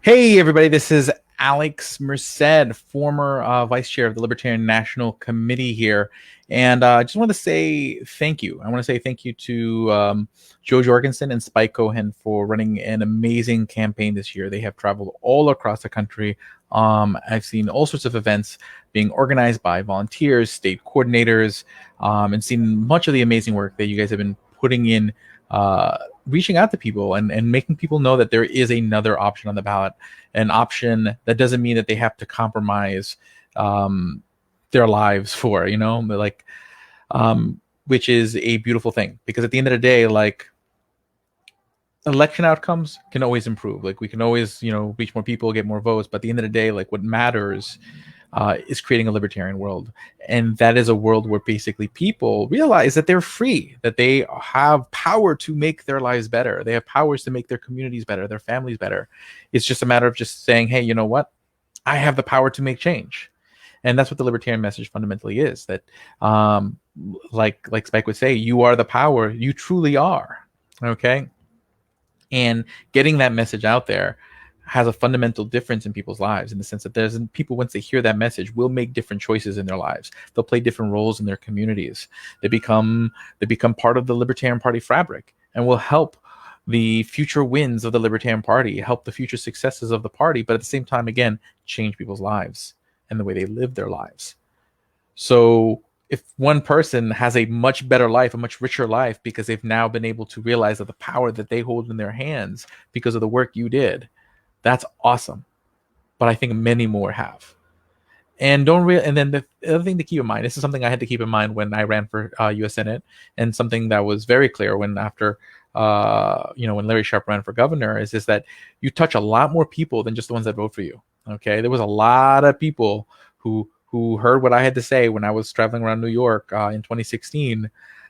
Hey, everybody, this is Alex Merced, former vice chair of the Libertarian National Committee here. And I just want to say thank you. I want to say thank you to Joe Jorgensen and Spike Cohen for running an amazing campaign this year. They have traveled all across the country. I've seen all sorts of events being organized by volunteers, state coordinators, and seen much of the amazing work that you guys have been putting in. Reaching out to people and making people know that there is another option on the ballot, an option that doesn't mean that they have to compromise um, their lives for, like, which is a beautiful thing because at the end of the day, like, election outcomes can always improve. Like, we can always, reach more people, get more votes. But at the end of the day, like, what matters is creating a libertarian world. And that is a world where basically people realize that they're free, that they have power to make their lives better. They have powers to make their communities better, their families better. It's just a matter of just saying, hey, you know what? I have the power to make change. And that's what the libertarian message fundamentally is, that like Spike would say, you are the power, you truly are. Okay. And getting that message out there has a fundamental difference in people's lives, in the sense that there's people, once they hear that message, will make different choices in their lives. They'll play different roles in their communities. They become part of the Libertarian Party fabric and will help the future wins of the Libertarian Party, help the future successes of the party, but at the same time, again, change people's lives and the way they live their lives. So if one person has a much better life, a much richer life, because they've now been able to realize that the power that they hold in their hands because of the work you did, that's awesome. But I think many more have. And then the other thing to keep in mind, this is something I had to keep in mind when I ran for U.S. Senate, and something that was very clear when when Larry Sharpe ran for governor, is that you touch a lot more people than just the ones that vote for you. Okay, there was a lot of people who heard what I had to say when I was traveling around New York in 2016.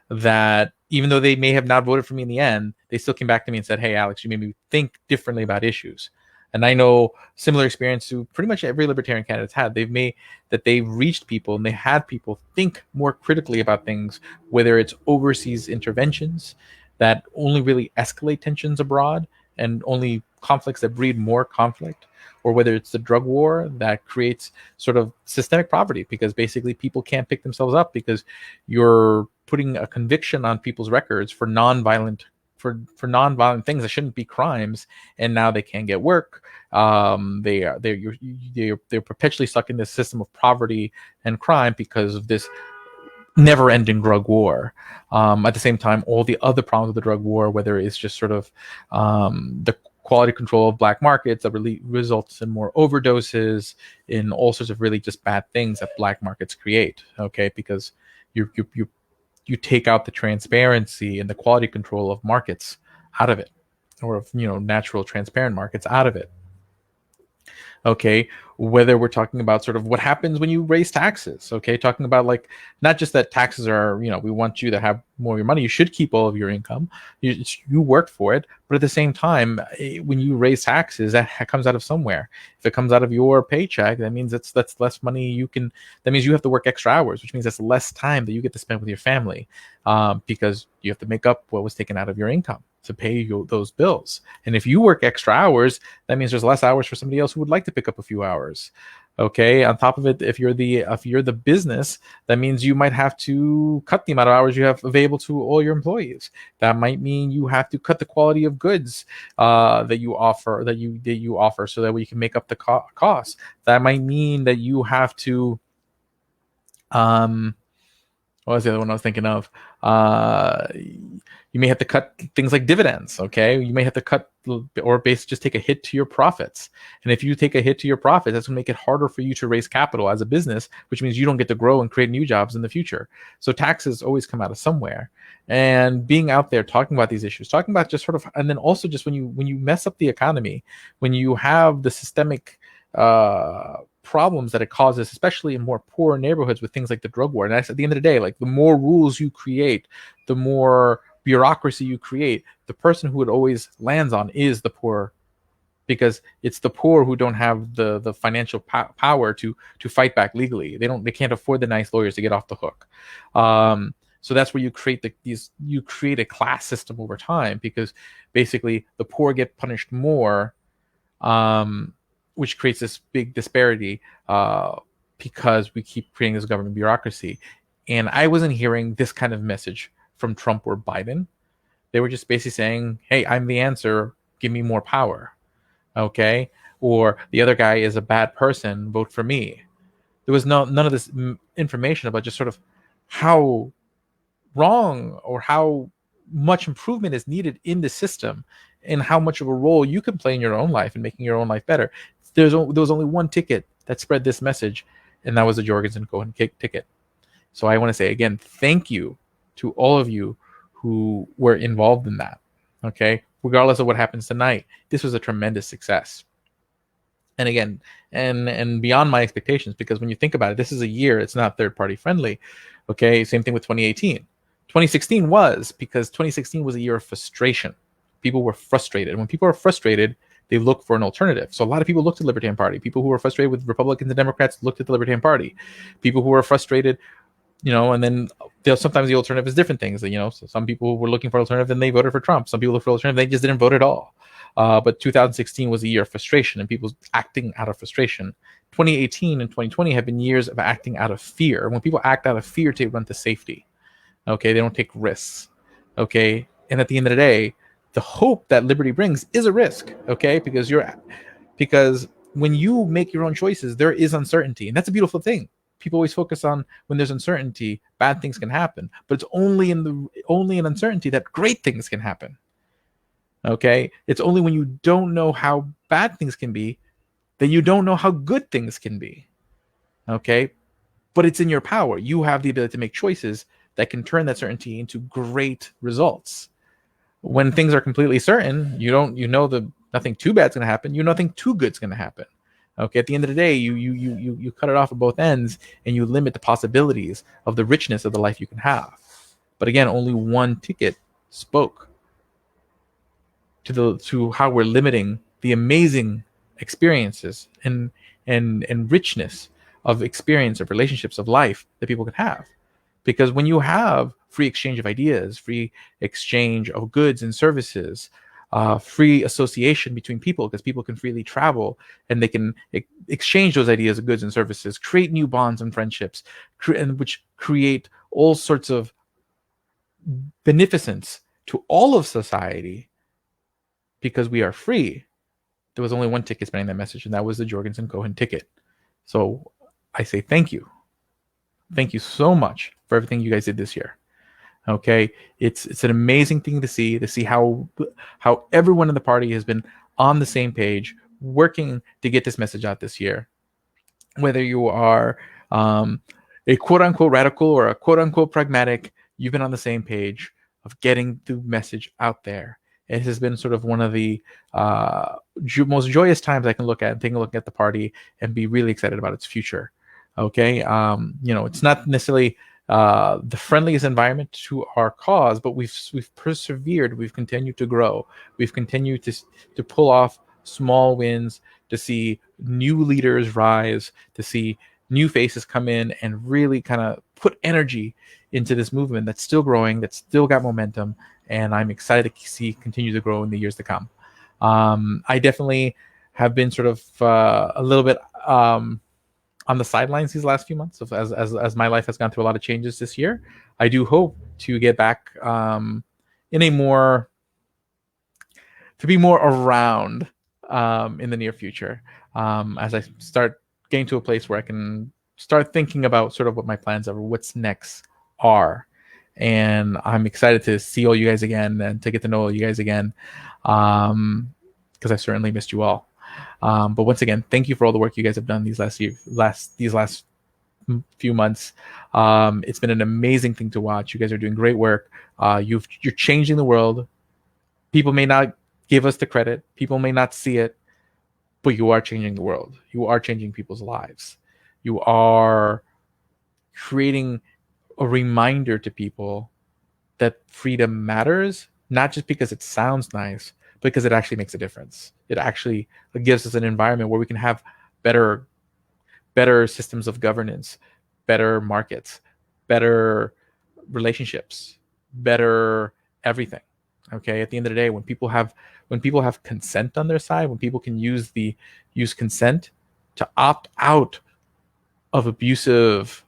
That even though they may have not voted for me in the end, they still came back to me and said, "Hey, Alex, you made me think differently about issues." And I know similar experience to pretty much every libertarian candidate's had. They've reached people and they had people think more critically about things, whether it's overseas interventions that only really escalate tensions abroad and only conflicts that breed more conflict, or whether it's the drug war that creates sort of systemic poverty because basically people can't pick themselves up because you're putting a conviction on people's records for nonviolent nonviolent things that shouldn't be crimes, and now they can't get work. They're perpetually stuck in this system of poverty and crime because of this never-ending drug war. At the same time, all the other problems of the drug war, whether it's just sort of the quality control of black markets that really results in more overdoses, in all sorts of really just bad things that black markets create. Okay, because you take out the transparency and the quality control of markets out of it, or of natural transparent markets out of it. Okay, whether we're talking about sort of what happens when you raise taxes. Okay, talking about, like, not just that taxes are, we want you to have more of your money, you should keep all of your income, you worked for it, but at the same time, when you raise taxes, that comes out of somewhere. If it comes out of your paycheck, that means that's less money that means you have to work extra hours, which means that's less time that you get to spend with your family, because you have to make up what was taken out of your income to pay those bills. And if you work extra hours, that means there's less hours for somebody else who would like to pick up a few hours. Okay, on top of it, if you're the business, that means you might have to cut the amount of hours you have available to all your employees. That might mean you have to cut the quality of goods that you offer so that we can make up the cost. That might mean that you have to what was the other one I was thinking of? You may have to cut things like dividends. Okay, you may have to cut, or basically just take a hit to your profits. And if you take a hit to your profits, that's going to make it harder for you to raise capital as a business, which means you don't get to grow and create new jobs in the future. So taxes always come out of somewhere. And being out there talking about these issues, talking about just sort of, and then also just when you mess up the economy, when you have the systemic problems that it causes, especially in more poor neighborhoods with things like the drug war. And that's, at the end of the day, like, the more rules you create, the more bureaucracy you create, the person who it always lands on is the poor, because it's the poor who don't have the financial power to fight back legally. They can't afford the nice lawyers to get off the hook. So that's where you create you create a class system over time, because basically the poor get punished more which creates this big disparity because we keep creating this government bureaucracy. And I wasn't hearing this kind of message from Trump or Biden. They were just basically saying, hey, I'm the answer, give me more power. Okay. Or the other guy is a bad person, vote for me. There was none of this information about just sort of how wrong or how much improvement is needed in the system and how much of a role you can play in your own life and making your own life better. There was only one ticket that spread this message, and that was the Jorgensen Cohen ticket. So I want to say again, thank you to all of you who were involved in that. Okay, regardless of what happens tonight, this was a tremendous success. And again, and beyond my expectations, because when you think about it, this is a year, it's not third party friendly. Okay, same thing with 2018. 2016 was, because 2016 was a year of frustration. People were frustrated. When people are frustrated, they look for an alternative. So a lot of people looked at the Libertarian Party. People who were frustrated with Republicans and Democrats looked at the Libertarian Party. People who were frustrated, and then sometimes the alternative is different things. So some people were looking for alternative and they voted for Trump. Some people look for alternative, they just didn't vote at all. But 2016 was a year of frustration and people acting out of frustration. 2018 and 2020 have been years of acting out of fear. When people act out of fear, they run to safety. Okay, they don't take risks. Okay, and at the end of the day, the hope that liberty brings is a risk. Okay, because when you make your own choices, there is uncertainty, and that's a beautiful thing. People always focus on when there's uncertainty, bad things can happen, but it's only in uncertainty that great things can happen. Okay, it's only when you don't know how bad things can be that you don't know how good things can be. Okay, but it's in your power. You have the ability to make choices that can turn that certainty into great results. When things are completely certain, you know that nothing too bad's going to happen. Nothing too good's going to happen. Okay, at the end of the day, you cut it off at both ends and you limit the possibilities of the richness of the life you can have. But again, only one ticket spoke to how we're limiting the amazing experiences and richness of experience, of relationships, of life that people can have. Because when you have free exchange of ideas, free exchange of goods and services, free association between people, because people can freely travel and they can exchange those ideas of goods and services, create new bonds and friendships, and which create all sorts of beneficence to all of society. Because we are free, there was only one ticket spreading that message, and that was the Jorgensen Cohen ticket. So I say thank you. Thank you so much for everything you guys did this year. Okay, it's an amazing thing to see how everyone in the party has been on the same page, working to get this message out this year. Whether you are a quote unquote radical or a quote unquote pragmatic, you've been on the same page of getting the message out there. It has been sort of one of the most joyous times I can look at and take a look at the party and be really excited about its future. Okay, it's not necessarily the friendliest environment to our cause, but we've persevered. We've continued to grow. We've continued to pull off small wins, to see new leaders rise, to see new faces come in and really kind of put energy into this movement that's still growing, that's still got momentum, and I'm excited to see continue to grow in the years to come. I definitely have been sort of a little bit on the sidelines these last few months as my life has gone through a lot of changes this year. I do hope to get back to be more around in the near future as I start getting to a place where I can start thinking about sort of what my plans are, what's next are. And I'm excited to see all you guys again and to get to know all you guys again, because I certainly missed you all. But once again, thank you for all the work you guys have done these last few months. It's been an amazing thing to watch. You guys are doing great work. You're changing the world. People may not give us the credit. People may not see it, but you are changing the world. You are changing people's lives. You are creating a reminder to people that freedom matters, not just because it sounds nice, because it actually makes a difference. It actually gives us an environment where we can have better systems of governance, better markets, better relationships, better everything. Okay, at the end of the day, when people have consent on their side, when people can use consent to opt out of abusive,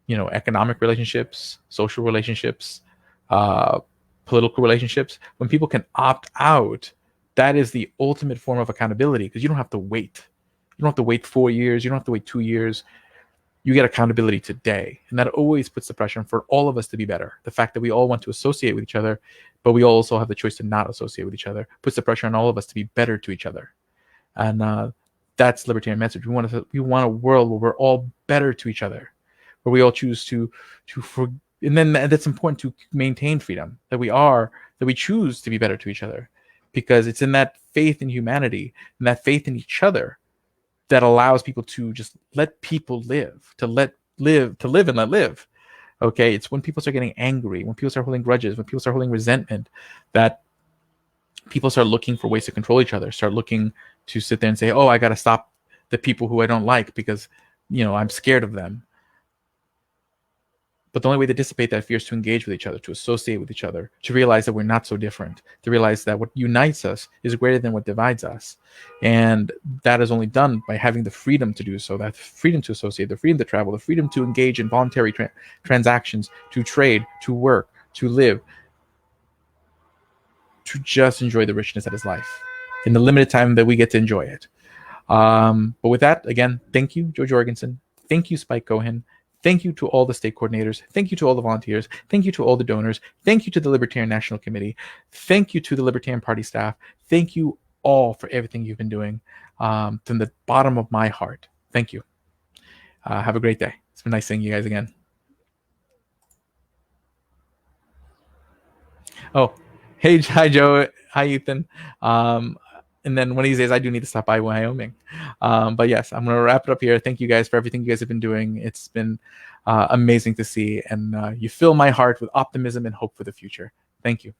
economic relationships, social relationships, uh, political relationships, when people can opt out, that is the ultimate form of accountability, because you don't have to wait. You don't have to wait 4 years. You don't have to wait 2 years. You get accountability today. And that always puts the pressure on for all of us to be better. The fact that we all want to associate with each other, but we also have the choice to not associate with each other, puts the pressure on all of us to be better to each other. And that's libertarian message. We want a world where we're all better to each other, where we all choose and then that's important to maintain freedom, that we choose to be better to each other, because it's in that faith in humanity and that faith in each other that allows people to just let people live, to live and let live. Okay, it's when people start getting angry, when people start holding grudges, when people start holding resentment, that people start looking for ways to control each other, start looking to sit there and say, oh, I got to stop the people who I don't like because, I'm scared of them. But the only way to dissipate that fear is to engage with each other, to associate with each other, to realize that we're not so different, to realize that what unites us is greater than what divides us. And that is only done by having the freedom to do so, that freedom to associate, the freedom to travel, the freedom to engage in voluntary transactions, to trade, to work, to live, to just enjoy the richness that is life in the limited time that we get to enjoy it. But with that, again, thank you, Joe Jorgensen. Thank you, Spike Cohen. Thank you to all the state coordinators. Thank you to all the volunteers. Thank you to all the donors. Thank you to the Libertarian National Committee. Thank you to the Libertarian Party staff. Thank you all for everything you've been doing, from the bottom of my heart. Thank you. Have a great day. It's been nice seeing you guys again. Oh, hey, hi, Joe. Hi, Ethan. And then one of these days, I do need to stop by Wyoming. But yes, I'm going to wrap it up here. Thank you guys for everything you guys have been doing. It's been amazing to see. And you fill my heart with optimism and hope for the future. Thank you.